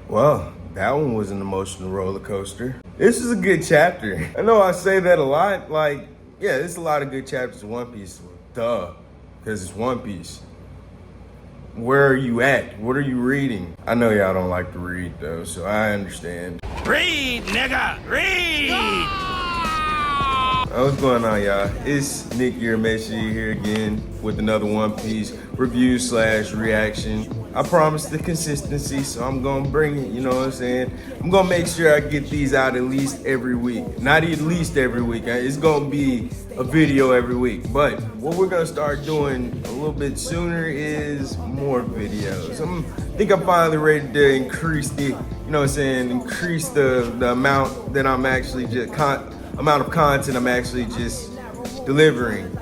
Well, that one was an emotional roller coaster. This is a good chapter. I know I say that a lot. Like, yeah, there's a lot of good chapters in One Piece. Duh, because it's One Piece. Where are you at? What are you reading? I know y'all don't like to read though, so I understand. Read, nigga, read! What's going on, y'all? It's Nick Urameshi here again with another One Piece review / reaction. I promised the consistency, so I'm gonna bring it, you know what I'm saying? I'm gonna make sure I get these out at least every week. Not at least every week, it's gonna be a video every week. But what we're gonna start doing a little bit sooner is more videos. I think I'm finally ready to increase the, you know what I'm saying, increase the amount that I'm actually just, amount of content I'm actually just delivering.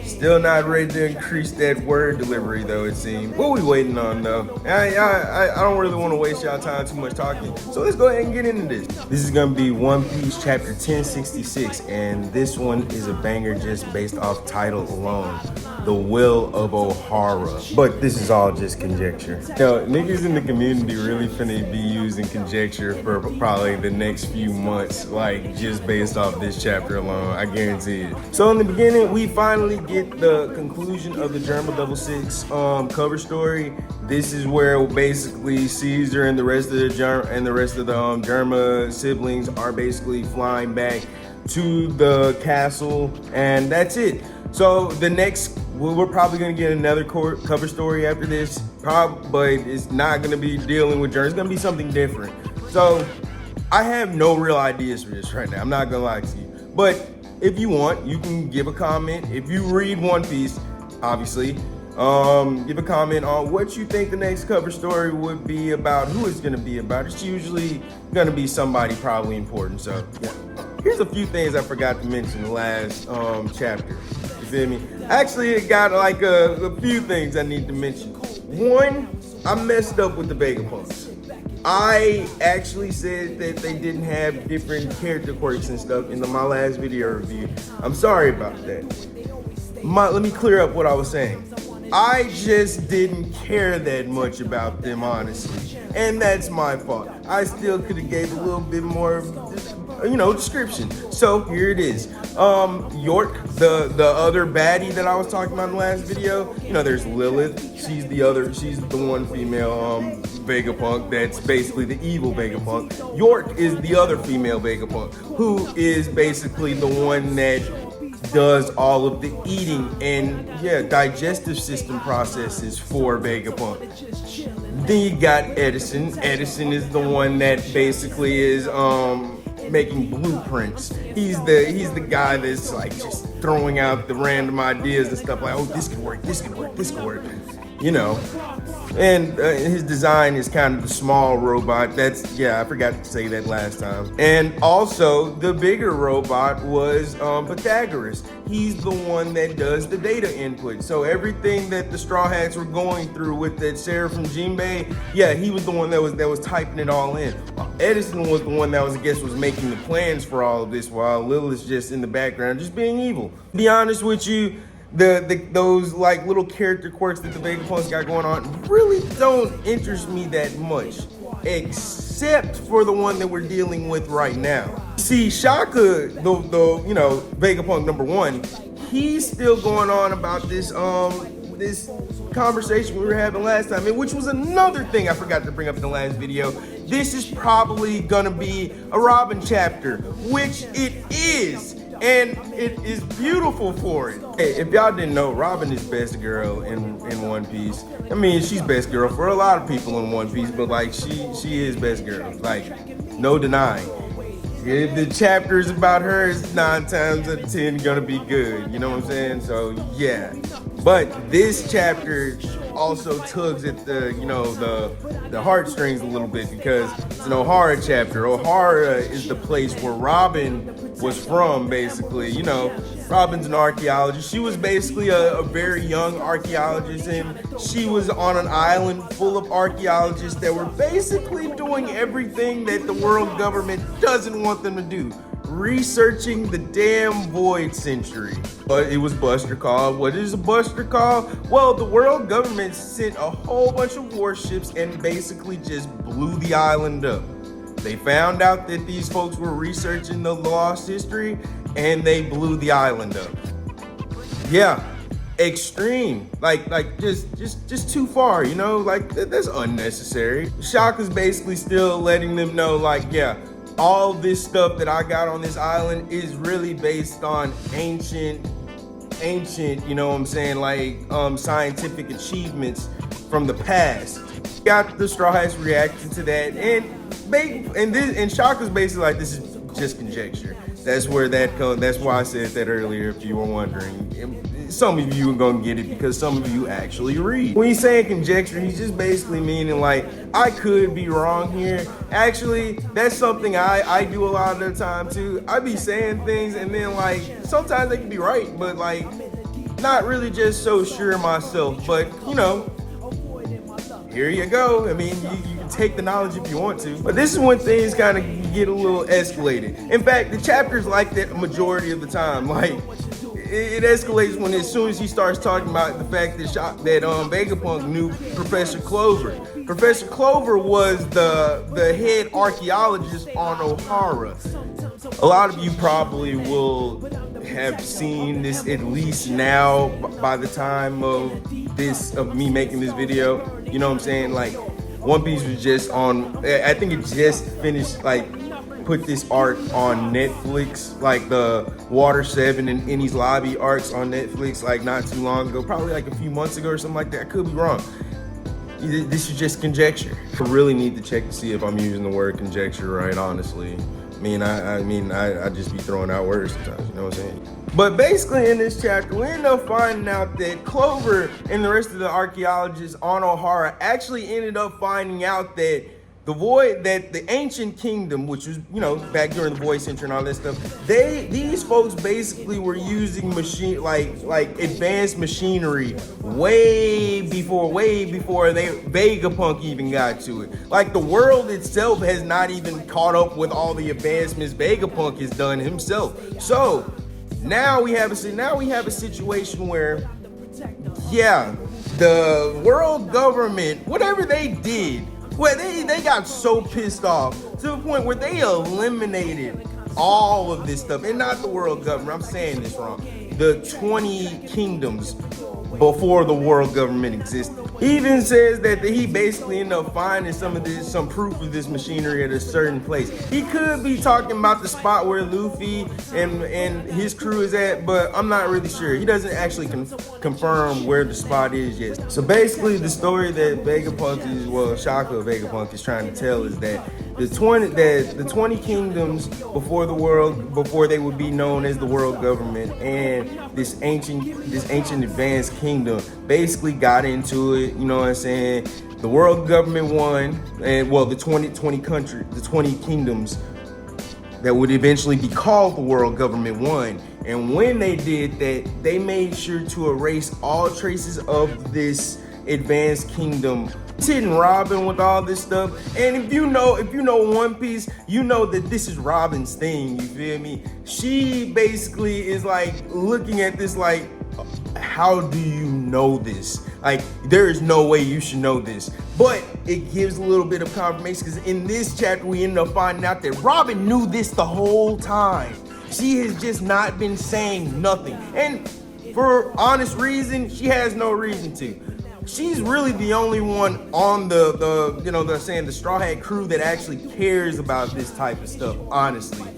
Still not ready to increase that word delivery though, it seems. What we waiting on though? I don't really want to waste y'all time too much talking. So let's go ahead and get into this. This is gonna be One Piece chapter 1066, and this one is a banger just based off title alone. The Will of Ohara. But this is all just conjecture. Yo, niggas in the community really finna be using conjecture for probably the next few months, like just based off this chapter alone, I guarantee it. So in the beginning, we finally get the conclusion of the Germa 66 cover story. This is where basically Caesar and the rest of the Germa siblings are basically flying back to the castle, and that's it. So the next, we're probably gonna get another cover story after this, but it's not gonna be dealing with Germa. It's gonna be something different. So I have no real ideas for this right now. I'm not gonna lie to you. But if you want, you can give a comment. If you read One Piece, obviously, give a comment on what you think the next cover story would be about, who it's gonna be about. It's usually gonna be somebody probably important. So yeah. Here's a few things I forgot to mention the last chapter. You feel me? Actually, it got like a few things I need to mention. One, I messed up with the Vegapunks. I actually said that they didn't have different character quirks and stuff in my last video review. I'm sorry about that. Let me clear up what I was saying. I just didn't care that much about them, honestly. And that's my fault. I still could have gave a little bit more, description. So here it is. York, the other baddie that I was talking about in the last video, there's Lilith. She's the one female Vegapunk that's basically the evil Vegapunk. York is the other female Vegapunk, who is basically the one that does all of the eating and digestive system processes for Vegapunk. Then you got Edison. Edison is the one that basically is making blueprints. He's the guy that's like just throwing out the random ideas and stuff like, oh, this could work, this could work, this could work, And his design is kind of the small robot. I forgot to say that last time. And also, the bigger robot was Pythagoras. He's the one that does the data input. So everything that the Straw Hats were going through with that Seraphim Jinbei, he was the one that was typing it all in. Edison was the one that was making the plans for all of this, while Lilith's just in the background, just being evil. To be honest with you, those like little character quirks that the Vegapunks got going on really don't interest me that much, except for the one that we're dealing with right now. See, Shaka, the Vegapunk number 1, he's still going on about this this conversation we were having last time, which was another thing I forgot to bring up in the last video. This is probably gonna be a Robin chapter, which it is. And it is beautiful for it. Hey, if y'all didn't know, Robin is best girl in One Piece. I mean, she's best girl for a lot of people in One Piece, but like she is best girl. Like, no denying. If the chapter is about her, it's 9 times out of 10 gonna be good. You know what I'm saying? So yeah. But this chapter also tugs at the heartstrings a little bit, because it's an Ohara chapter. Ohara is the place where Robin was from, basically. Robin's an archaeologist. She was basically a very young archaeologist, and she was on an island full of archaeologists that were basically doing everything that the world government doesn't want them to do. researching the damn Void Century. But it was Buster Call. What is a Buster Call? Well, the world government sent a whole bunch of warships and basically just blew the island up. They found out that these folks were researching the lost history and they blew the island up. Yeah, extreme. Like just too far, you know? Like that's unnecessary. Shaka's basically still letting them know, like, yeah, all this stuff that I got on this island is really based on ancient, you know what I'm saying, like scientific achievements from the past. Got the Straw Hats reaction to that, and Shaka's basically like, this is just conjecture. That's where that comes. That's why I said that earlier, if you were wondering. Some of you are gonna get it because some of you actually read. When he's saying conjecture, he's just basically meaning like, I could be wrong here. Actually, that's something I do a lot of the time too. I be saying things and then like, sometimes they can be right, but like, not really just so sure myself. But you know, here you go. I mean, you can take the knowledge if you want to. But this is when things kind of get a little escalated. In fact, the chapter's like that a majority of the time. Like, it escalates when as soon as he starts talking about the fact that Vegapunk knew Professor Clover. Professor Clover was the head archaeologist on Ohara. A lot of you probably will have seen this at least now by the time of me making this video. You know what I'm saying? Like, One Piece was just on, I think it just finished, like, put this arc on Netflix, like the Water 7 and Enies Lobby arcs on Netflix, like not too long ago, probably like a few months ago or something like that. I could be wrong. This is just conjecture. I really need to check to see if I'm using the word conjecture right, honestly. I just be throwing out words sometimes, you know what I'm saying? But basically in this chapter, we end up finding out that Clover and the rest of the archaeologists on Ohara actually ended up finding out that the ancient kingdom, which was, you know, back during the Void Century and all that stuff, these folks basically were using like advanced machinery way before Vegapunk even got to it. Like, the world itself has not even caught up with all the advancements Vegapunk has done himself. So now we have a situation where, yeah, the world government, whatever they did, well, they got so pissed off to the point where they eliminated all of this stuff. And not the world government, I'm saying this wrong. The 20 kingdoms before the world government existed. He even says that he basically ended up finding some proof of this machinery at a certain place. He could be talking about the spot where Luffy and his crew is at, but I'm not really sure. He doesn't actually confirm where the spot is yet. So basically the story that Shaka Vegapunk is trying to tell is that the 20 kingdoms before they would be known as the world government, and this ancient advanced kingdom basically got into it, you know what I'm saying? The world government won, and well, the 20 kingdoms that would eventually be called the world government won. And when they did that, they made sure to erase all traces of this advanced kingdom. It's hitting Robin with all this stuff. And if you know One Piece, you know that this is Robin's thing, you feel me? She basically is like looking at this like, how do you know this? Like, there is no way you should know this. But it gives a little bit of confirmation, because in this chapter we end up finding out that Robin knew this the whole time. She has just not been saying nothing. And for honest reason, she has no reason to. She's really the only one on the Straw Hat crew that actually cares about this type of stuff, honestly.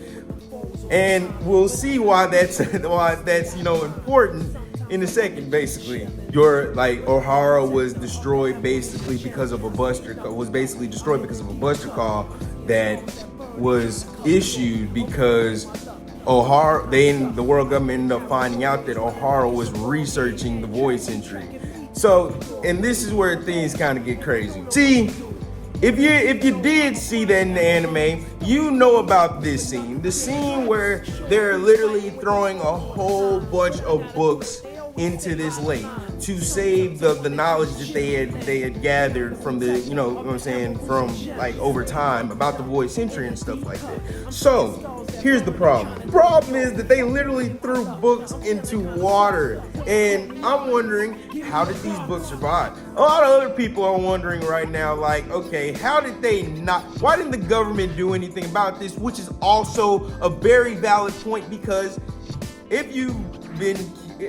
And we'll see why that's important in a second. Basically, Ohara was destroyed basically because of a Buster Call that was issued because the world government ended up finding out that Ohara was researching the Void Century. So, and this is where things kind of get crazy. See, if you did see that in the anime, you know about this scene. The scene where they're literally throwing a whole bunch of books into this lake to save the knowledge that they had gathered from the, you know what I'm saying, from like over time about the void century and stuff like that. So here's the problem. The problem is that they literally threw books into water. And I'm wondering, how did these books survive? A lot of other people are wondering right now, like, okay, how did they not, why didn't the government do anything about this? Which is also a very valid point, because if you've been,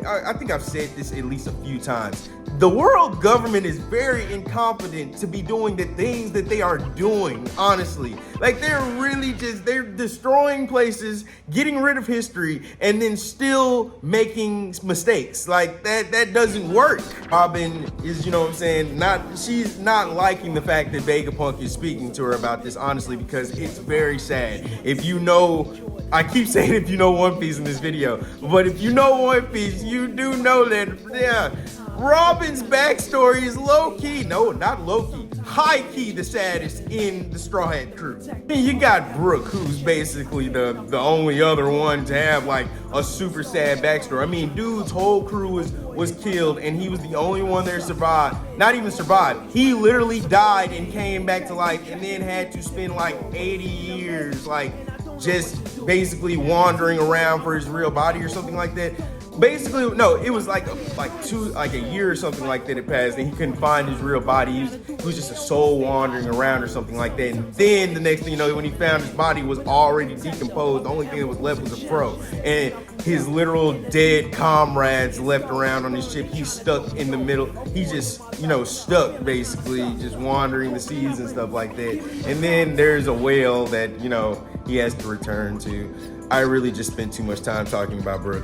I think I've said this at least a few times, the world government is very incompetent to be doing the things that they are doing, honestly. Like, they're really just, they're destroying places, getting rid of history, and then still making mistakes. Like, that doesn't work. Robin is, you know what I'm saying, she's not liking the fact that Vegapunk is speaking to her about this, honestly, because it's very sad. If you know, I keep saying if you know One Piece in this video, but if you know One Piece, you do know that, yeah, Robin's backstory is low-key, no, not low-key, high-key the saddest in the Straw Hat crew. You got Brook, who's basically the only other one to have like a super sad backstory. I mean, dude's whole crew was killed, and he was the only one there survived. Not even survived. He literally died and came back to life, and then had to spend like 80 years like just basically wandering around for his real body or something like that. Basically, no, it was like a year or something like that it passed, and he couldn't find his real body. He was just a soul wandering around or something like that. And then the next thing you know, when he found his body was already decomposed. The only thing that was left was a fro. And his literal dead comrades left around on his ship. He's stuck in the middle. He's just, you know, stuck basically, just wandering the seas and stuff like that. And then there's a whale that, you know, he has to return to. I really just spent too much time talking about Brook.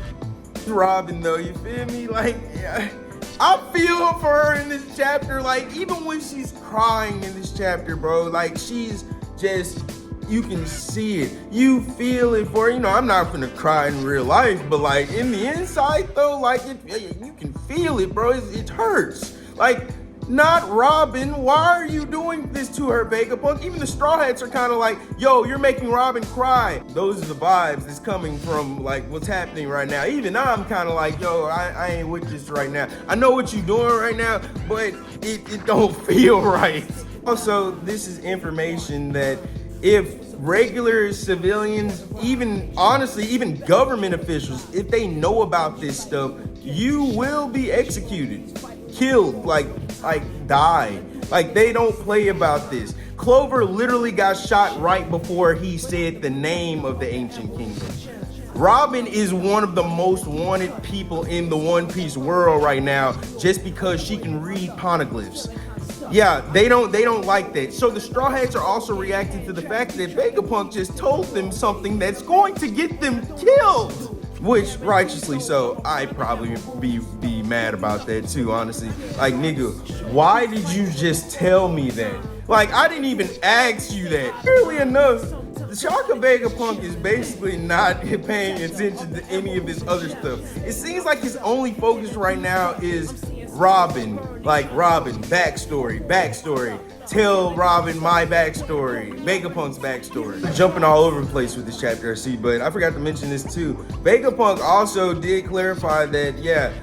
Robin though, you feel me? Like, yeah, I feel for her in this chapter. Like, even when she's crying in this chapter, bro, like she's just, you can see it, you feel it for her. You know, I'm not gonna cry in real life, but like in the inside though, like you can feel it, bro. It hurts. Like, not Robin. Why are you doing this to her, Vegapunk? Even the Straw Hats are kind of like, yo, you're making Robin cry. Those are the vibes that's coming from like what's happening right now. Even I'm kind of like, yo, I ain't with this right now. I know what you're doing right now, but it don't feel right. Also, this is information that if regular civilians, even honestly, even government officials, if they know about this stuff, you will be executed. Killed, like die. Like, they don't play about this. Clover literally got shot right before he said the name of the Ancient Kingdom. Robin is one of the most wanted people in the One Piece world right now, just because she can read poneglyphs. Yeah, they don't like that. So the Straw Hats are also reacting to the fact that Vegapunk just told them something that's going to get them killed. Which, righteously so, I'd probably be mad about that too, honestly. Like, nigga, why did you just tell me that? Like, I didn't even ask you that. Clearly enough, the Shaka Vegapunk is basically not paying attention to any of this other stuff. It seems like his only focus right now is Robin. Like, Robin, backstory. Tell Robin my backstory, Vegapunk's backstory. Jumping all over the place with this chapter, I see, but I forgot to mention this too. Vegapunk also did clarify that, yeah,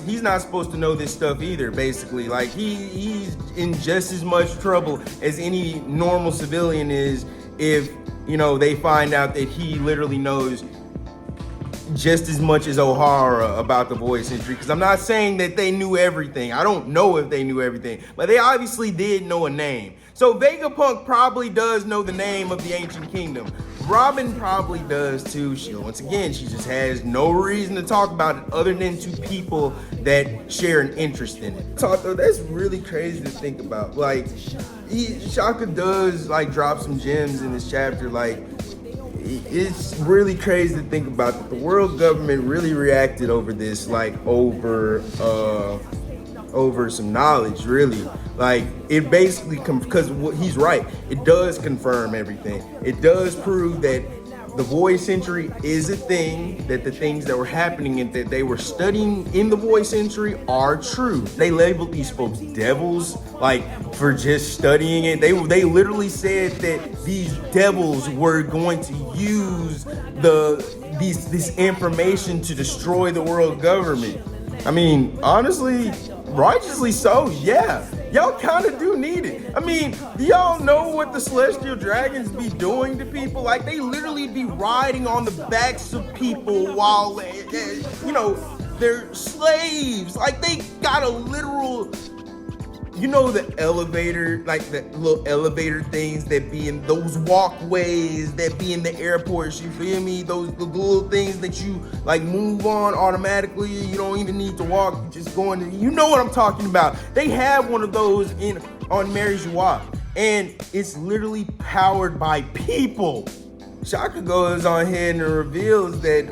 he's not supposed to know this stuff either, basically. Like, he's in just as much trouble as any normal civilian is if, you know, they find out that he literally knows just as much as O'Hara about the Void Century, because I'm not saying that they knew everything. I don't know if they knew everything, but they obviously did know a name. So Vegapunk probably does know the name of the Ancient Kingdom. Robin probably does too. Once again, she just has no reason to talk about it other than to people that share an interest in it. That's really crazy to think about. Like, Shaka does like drop some gems in this chapter. Like, it's really crazy to think about that the world government really reacted over this, like over some knowledge, really. Like, it basically, because he's right, it does confirm everything. It does prove that the Void Century is a thing, that the things that were happening and that they were studying in the Void Century are true. They labeled these folks devils, like, for just studying it. They literally said that these devils were going to use this information to destroy the world government. I mean, honestly, righteously so, yeah. Y'all kind of do need it. I mean, do y'all know what the Celestial Dragons be doing to people? Like, they literally be riding on the backs of people while, you know, they're slaves. Like, they got a literal, you know, the elevator, like the little elevator things that be in those walkways that be in the airports, you feel me? Those the little things that you like move on automatically. You don't even need to walk, you just go in. You know what I'm talking about. They have one of those on Mary Joie, and it's literally powered by people. Shaka goes on ahead and reveals that,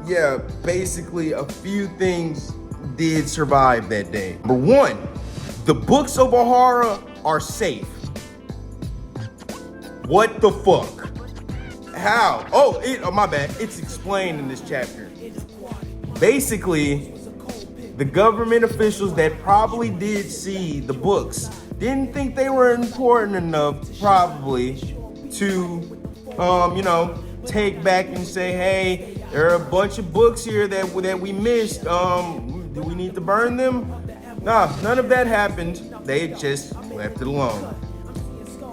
yeah, basically a few things did survive that day. Number one, the books of Ohara are safe. What the fuck? How? Oh, my bad. It's explained in this chapter. Basically, the government officials that probably did see the books didn't think they were important enough, probably, to, you know, take back and say, hey, there are a bunch of books here that we missed. Do we need to burn them? Nah, none of that happened. They just left it alone.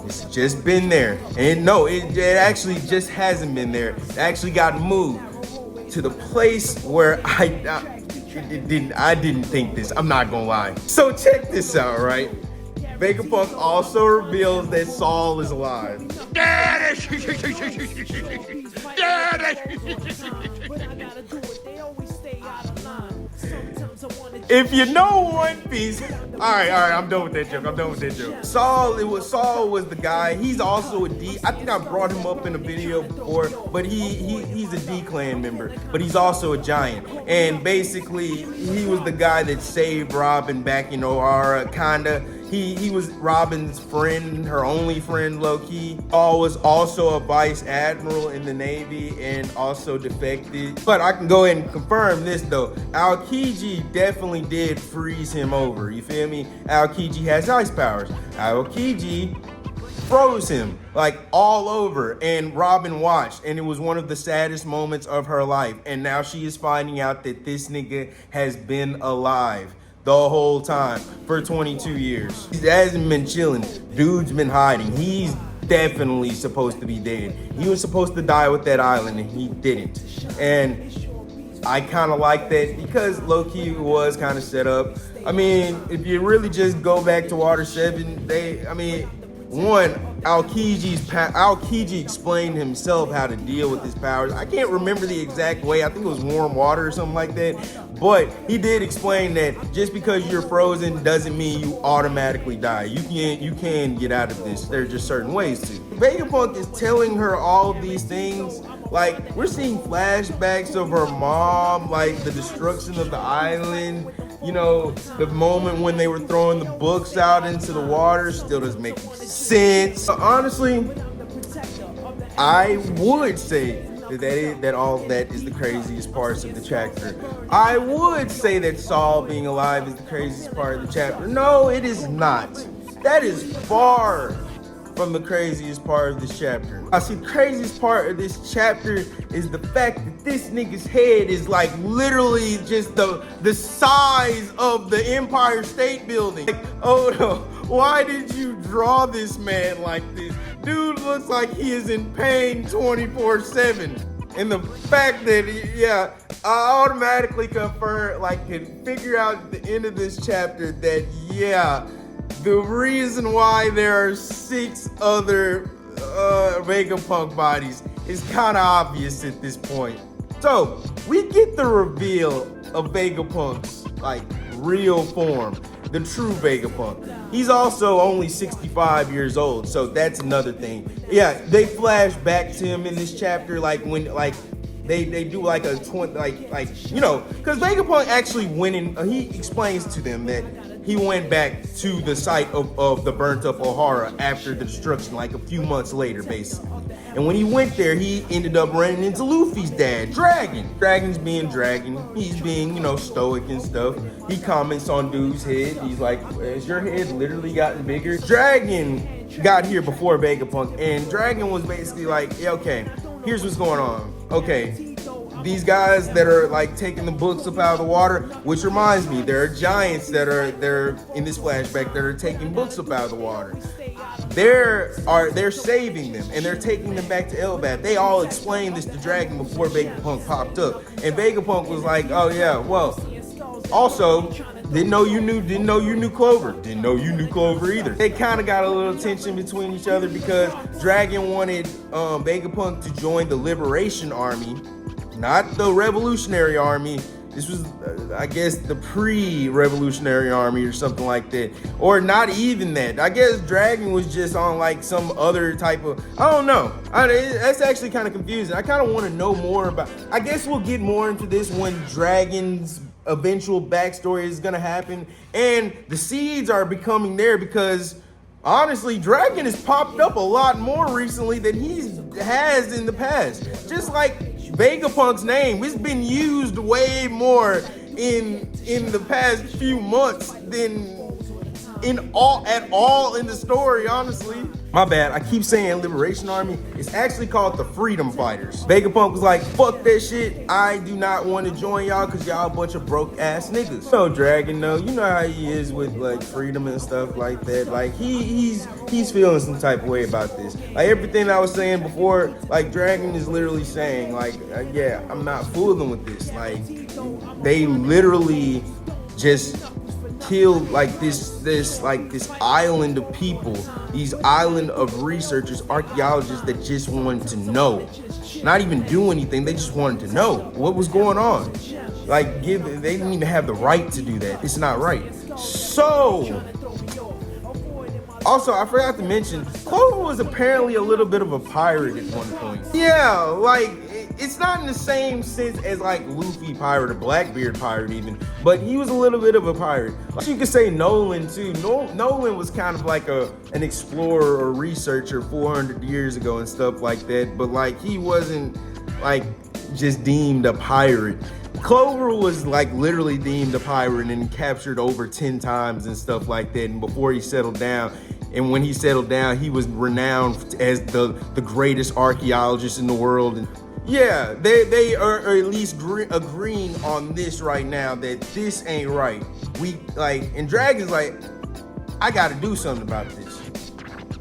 It's just been there. And no, it actually just hasn't been there. It actually got moved to the place where I didn't think this. I'm not gonna lie. So check this out, right? Vegapunk also reveals that Saul is alive. If you know One Piece, all right, I'm done with that joke. Saul was the guy. He's also a D. I think I brought him up in a video before, but he's a D clan member, but he's also a giant. And basically, he was the guy that saved Robin back in Ohara, kinda. He was Robin's friend, her only friend, low-key. Saul was also a vice admiral in the Navy and also defected. But I can go ahead and confirm this though. Aokiji definitely did freeze him over, you feel me? Aokiji has ice powers. Aokiji froze him like all over, and Robin watched, and it was one of the saddest moments of her life. And now she is finding out that this nigga has been alive the whole time for 22 years. He hasn't been chilling. Dude's been hiding. He's definitely supposed to be dead. He was supposed to die with that island and he didn't. And I kind of like that because low-key was kind of set up. I mean, if you really just go back to Water 7, Aokiji explained himself how to deal with his powers. I can't remember the exact way. I think it was warm water or something like that. But he did explain that just because you're frozen doesn't mean you automatically die. You can get out of this. There are just certain ways to. Vegapunk is telling her all of these things. Like, we're seeing flashbacks of her mom, like the destruction of the island. You know, the moment when they were throwing the books out into the water still doesn't make sense. Honestly, I would say that all of that is the craziest parts of the chapter. I would say that Saul being alive is the craziest part of the chapter. No, it is not. That is far from the craziest part of this chapter. I see the craziest part of this chapter is the fact that this nigga's head is like literally just the size of the Empire State Building. Like, oh no, why did you draw this man like this? Dude looks like he is in pain 24/7. And the fact that, yeah, I automatically can figure out at the end of this chapter that, yeah, the reason why there are 6 other Vegapunk bodies is kind of obvious at this point. So, we get the reveal of Vegapunk's, like, real form. The true Vegapunk. He's also only 65 years old, so that's another thing. Yeah, they flash back to him in this chapter, like when, like, they do like a you know, because Vegapunk actually went in. He explains to them that he went back to the site of the burnt up Ohara after the destruction, like a few months later, basically. And when he went there, he ended up running into Luffy's dad, Dragon. Dragon's being Dragon. He's being, you know, stoic and stuff. He comments on dude's head. He's like, has your head literally gotten bigger? Dragon got here before Vegapunk, and Dragon was basically like, yeah, okay, here's what's going on. Okay, these guys that are like taking the books up out of the water, which reminds me, there are giants that are in this flashback that are taking books up out of the water. They're saving them and they're taking them back to Elbaf. They all explained this to Dragon before Vegapunk popped up, and Vegapunk was like, "Oh yeah, well, also didn't know you knew Clover. Didn't know you knew Clover either." They kind of got a little tension between each other because Dragon wanted Vegapunk to join the Liberation Army, not the Revolutionary Army. This was, I guess, the pre-Revolutionary Army or something like that. Or not even that. I guess Dragon was just on like some other type of, I don't know. That's actually kind of confusing. I kind of want to know more about, I guess we'll get more into this when Dragon's eventual backstory is going to happen. And the seeds are becoming there because, honestly, Dragon has popped up a lot more recently than he has in the past. Just like Vegapunk's name, it's been used way more in the past few months than at all in the story, honestly. My bad, I keep saying Liberation Army. It's actually called the Freedom Fighters. Vegapunk was like, fuck that shit. I do not want to join y'all because y'all a bunch of broke ass niggas. So Dragon, though, you know how he is with like freedom and stuff like that. Like he's feeling some type of way about this. Like everything I was saying before, like Dragon is literally saying like, yeah, I'm not fooling with this. Like they literally just killed like this island of people, these island of researchers, archaeologists that just wanted to know, not even do anything. They just wanted to know what was going on. Like they didn't even have the right to do that. It's not right. So also, I forgot to mention, Clover was apparently a little bit of a pirate at one point. Yeah, like, it's not in the same sense as like Luffy pirate or Blackbeard pirate even, but he was a little bit of a pirate. Like, you could say Nolan too. Nolan was kind of like an explorer or researcher 400 years ago and stuff like that, but like he wasn't like just deemed a pirate. Clover was like literally deemed a pirate and captured over 10 times and stuff like that. And before he settled down, and when he settled down, he was renowned as the greatest archaeologist in the world. And yeah, they are at least agreeing on this right now, that this ain't right. And Dragon's like, I gotta do something about this.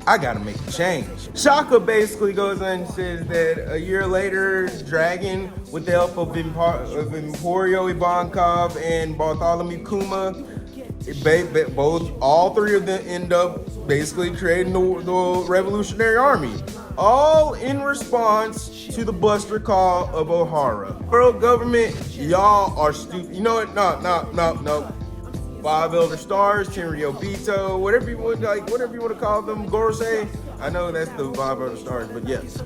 I gotta make a change. Shaka basically goes on and says that a year later, Dragon, with the help of Emporio Ivankov and Bartholomew Kuma, all three of them end up basically creating the Revolutionary Army, all in response to the Buster Call of Ohara. World government, y'all are stupid. You know what? No. 5 Elder Stars, Tenryobito, whatever you want to call them, Gorosei. I know that's the 5 Elder Stars, but yes.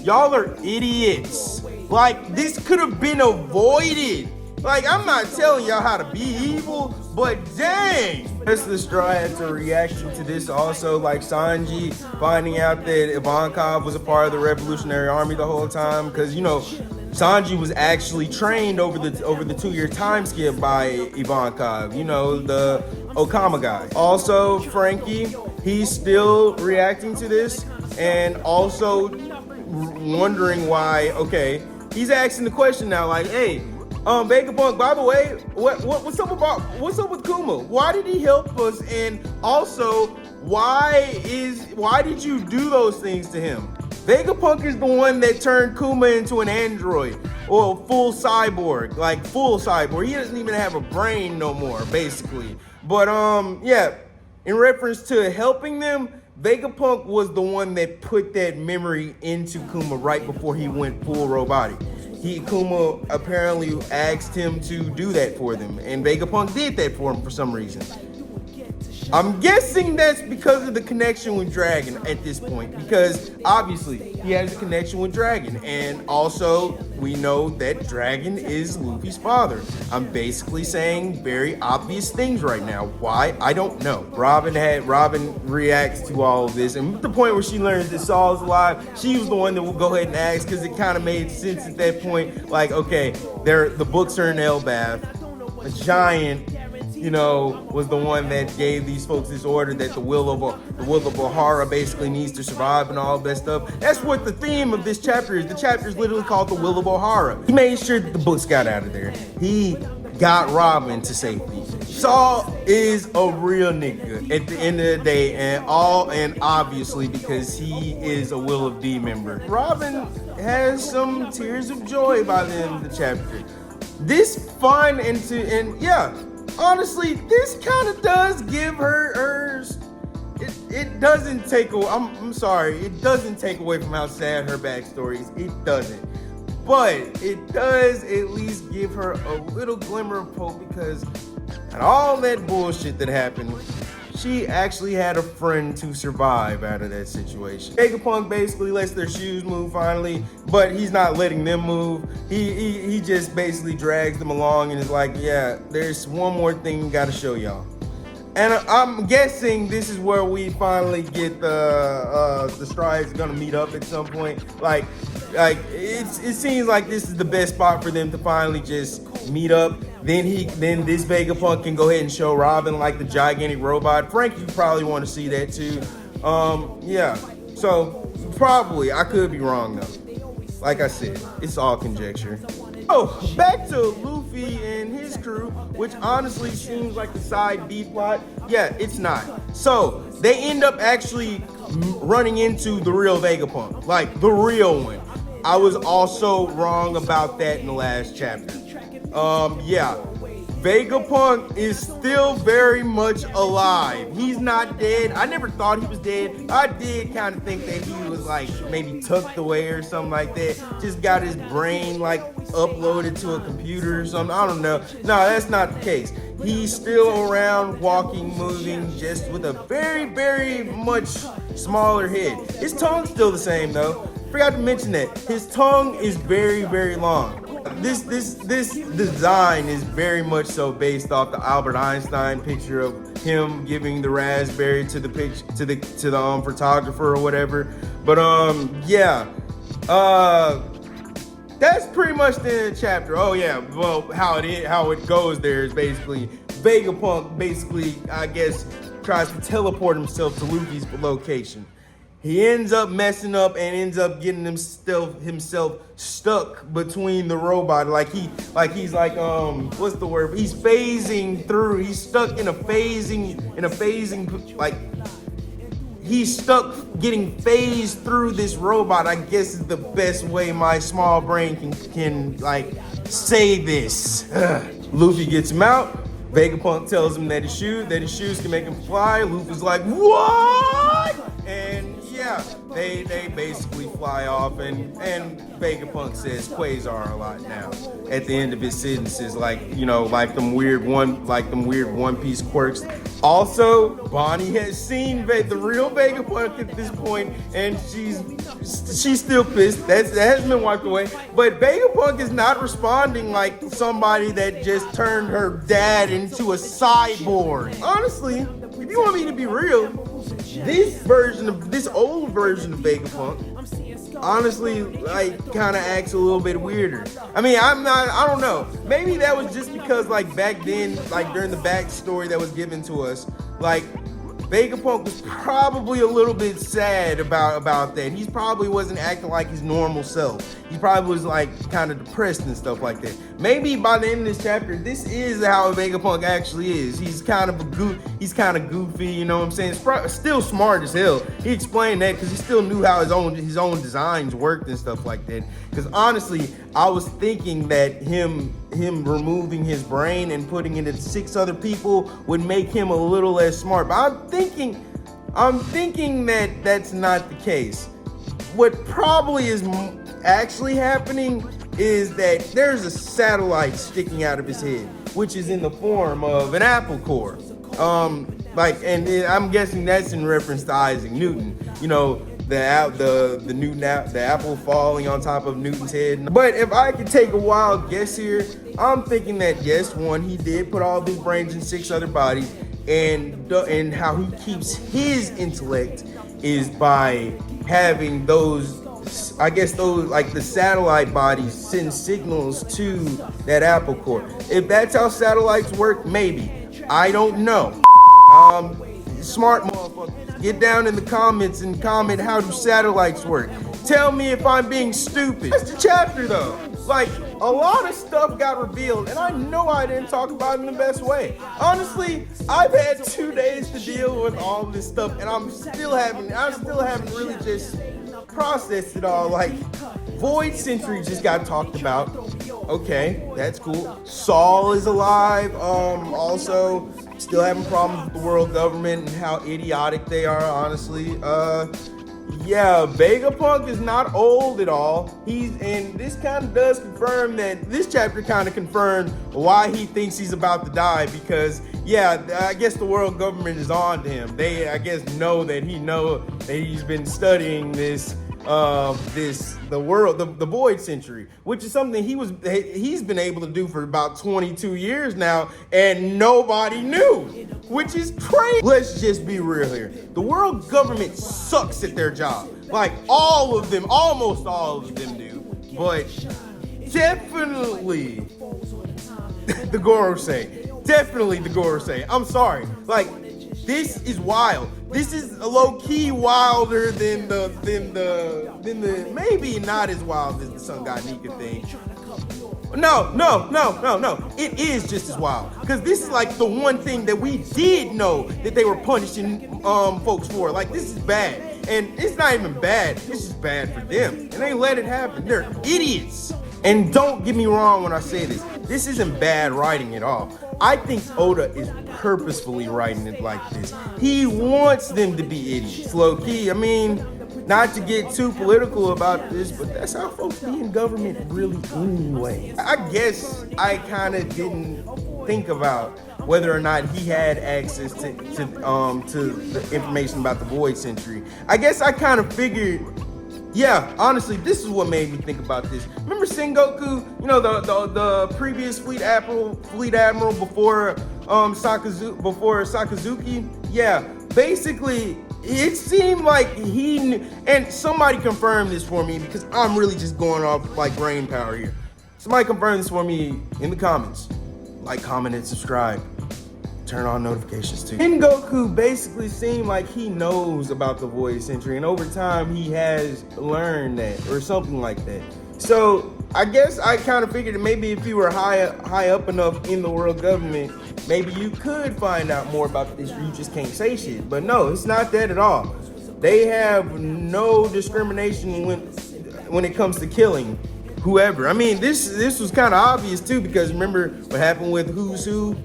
Y'all are idiots. Like, this could have been avoided. Like, I'm not telling y'all how to be evil, but dang! Rest of the Straw Hats a reaction to this also, like Sanji finding out that Ivankov was a part of the Revolutionary Army the whole time, because, you know, Sanji was actually trained over the 2-year time skip by Ivankov, you know, the Okama guy. Also, Frankie, he's still reacting to this and also wondering why, okay, he's asking the question now, like, hey, Vegapunk, by the way, what's up with Kuma? Why did he help us? And also, why did you do those things to him? Vegapunk is the one that turned Kuma into an android or a full cyborg, like full cyborg. He doesn't even have a brain no more, basically. But yeah, in reference to helping them, Vegapunk was the one that put that memory into Kuma right before he went full robotic. Kuma apparently asked him to do that for them, and Vegapunk did that for him for some reason. I'm guessing that's because of the connection with Dragon at this point, because obviously he has a connection with Dragon, and also we know that Dragon is Luffy's father. I'm basically saying very obvious things right now. Why? I don't know. Robin reacts to all of this, and at the point where she learns that Saul's alive, she was the one that will go ahead and ask, because it kind of made sense at that point. Like, okay, the books are in Elbaf. A giant was the one that gave these folks this order that the will of Ohara basically needs to survive and all that stuff. That's what the theme of this chapter is. The chapter is literally called The Will of Ohara. He made sure that the books got out of there. He got Robin to safety. Saul is a real nigga at the end of the day, and obviously because he is a Will of D member. Robin has some tears of joy by the end of the chapter. This fun and yeah, honestly, this kind of does give her it doesn't take away. I'm sorry, it doesn't take away from how sad her backstory is. It doesn't. But it does at least give her a little glimmer of hope because and all that bullshit that happened, she actually had a friend to survive out of that situation. Vegapunk basically lets their shoes move finally, but he's not letting them move. He just basically drags them along and is like, yeah, there's one more thing we gotta show y'all. And I'm guessing this is where we finally get the Strides gonna meet up at some point. Like it seems like this is the best spot for them to finally just meet up. Then this Vegapunk can go ahead and show Robin like the gigantic robot. Frank, you probably want to see that too. Yeah. So probably I could be wrong though. Like I said, it's all conjecture. Oh, back to Luffy and his crew, which honestly seems like the side B plot. Yeah, it's not. So they end up actually running into the real Vegapunk, like the real one. I was also wrong about that in the last chapter. Yeah, Vegapunk is still very much alive. He's not dead. I never thought he was dead. I did kind of think that he was like maybe tucked away or something like that. Just got his brain like uploaded to a computer or something. I don't know. No, that's not the case. He's still around, walking, moving, just with a very, very much smaller head. His tongue's still the same though. Forgot to mention that. His tongue is very, very long. This design is very much so based off the Albert Einstein picture of him giving the raspberry to the photographer or whatever. But yeah, that's pretty much the end of the chapter. Oh yeah, well how it goes there is basically Vegapunk basically I guess tries to teleport himself to Luffy's location. He ends up messing up and ends up getting himself stuck between the robot. He's what's the word? He's phasing through. He's stuck in a phasing like he's stuck getting phased through this robot. I guess is the best way my small brain can like say this. Luffy gets him out. Vegapunk tells him that his shoes can make him fly. Luffy's like, what? And yeah, they basically fly off, and Vegapunk says Quasar a lot now at the end of his sentences, like them weird One Piece quirks. Also, Bonnie has seen the real Vegapunk at this point, and she's still pissed. That hasn't been wiped away. But Vegapunk is not responding like somebody that just turned her dad into a cyborg. Honestly, if you want me to be real, this old version of Vegapunk, honestly, like, kind of acts a little bit weirder. I mean, I don't know. Maybe that was just because, like, back then, like, during the backstory that was given to us, like, Vegapunk was probably a little bit sad about that. He probably wasn't acting like his normal self. He probably was like kind of depressed and stuff like that. Maybe by the end of this chapter, this is how Vegapunk actually is. He's kind of goofy, you know what I'm saying? Still smart as hell. He explained that because he still knew how his own designs worked and stuff like that. Because honestly, I was thinking that him removing his brain and putting it in 6 other people would make him a little less smart. But I'm thinking that that's not the case. What probably is actually happening is that there's a satellite sticking out of his head, which is in the form of an apple core. And I'm guessing that's in reference to Isaac Newton. You know, the apple falling on top of Newton's head. But if I could take a wild guess here, I'm thinking that yes, one, he did put all of his brains in 6 other bodies, and how he keeps his intellect is by having those like the satellite bodies send signals to that apple core. If that's how satellites work, maybe. I don't know. Smart motherfucker, get down in the comments and comment, how do satellites work? Tell me if I'm being stupid. That's the chapter though. Like, a lot of stuff got revealed, and I know I didn't talk about it in the best way. Honestly, I've had 2 days to deal with all this stuff, and I still haven't really just processed it all. Like, Void Sentry just got talked about. Okay, that's cool. Saul is alive. Also, still having problems with the world government and how idiotic they are, honestly. Yeah, Vegapunk is not old at all. And this kind of does confirm that, this chapter kind of confirmed why he thinks he's about to die, because yeah, I guess the world government is on to him. They, I guess, know that he's been studying the Void Century, which is something he's been able to do for about 22 years now, and nobody knew, which is crazy. Let's just be real here. The world government sucks at their job. Like, all of them, almost all of them do, but definitely the Gorosei. Definitely the Gorosei. I'm sorry. Like, this is wild. This is low-key wilder than the maybe not as wild as the Sun God Nika thing. No. It is just as wild, because this is like the one thing that we did know that they were punishing folks for. Like, this is bad, and it's not even bad. It's just bad for them, and they let it happen. They're idiots. And don't get me wrong when I say this. This isn't bad writing at all. I think Oda is purposefully writing it like this. He wants them to be idiots, low key. I mean, not to get too political about this, but that's how folks be in government really anyway. I guess I kind of didn't think about whether or not he had access to the information about the Void Century. I guess I kind of figured. Yeah, honestly, this is what made me think about this. Remember Sengoku? You know, the previous fleet admiral before Sakazuki? Yeah, basically, it seemed like he knew, and somebody confirmed this for me, because I'm really just going off like brain power here. Somebody confirm this for me in the comments. Like, comment, and subscribe. Turn on notifications too. Sengoku basically seemed like he knows about the Void Century, and over time he has learned that, or something like that. So I guess I kind of figured that maybe if you were high up enough in the world government, maybe you could find out more about this, or you just can't say shit. But no, it's not that at all. They have no discrimination when it comes to killing whoever. I mean, this was kind of obvious too, because remember what happened with Who's Who?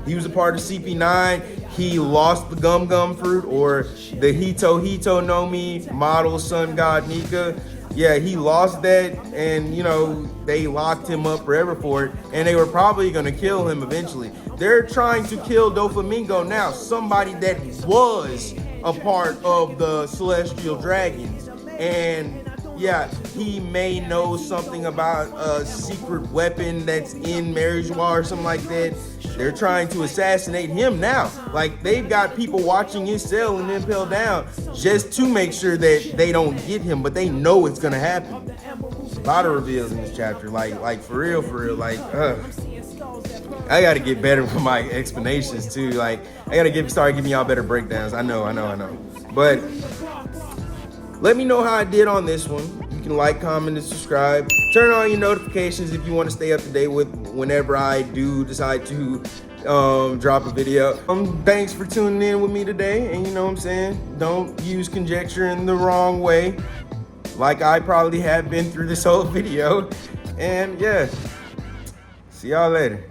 He was a part of CP9. He lost the Gum Gum Fruit, or the Hito no Mi model Sun God Nika. Yeah, he lost that, and you know, they locked him up forever for it, and they were probably gonna kill him eventually. They're trying to kill Doflamingo now, somebody that was a part of the Celestial Dragons, and yeah, he may know something about a secret weapon that's in Marijois or something like that. They're trying to assassinate him now. Like, they've got people watching his cell and Impel Down just to make sure that they don't get him, but they know it's gonna happen. A lot of reveals in this chapter, like for real, like, I gotta get better with my explanations too. Like, I gotta start giving y'all better breakdowns. I know. But let me know how I did on this one. You can like, comment, and subscribe. Turn on your notifications if you want to stay up to date with whenever I do decide to drop a video. Thanks for tuning in with me today. And you know what I'm saying? Don't use conjecture in the wrong way, like I probably have been through this whole video. And yeah, see y'all later.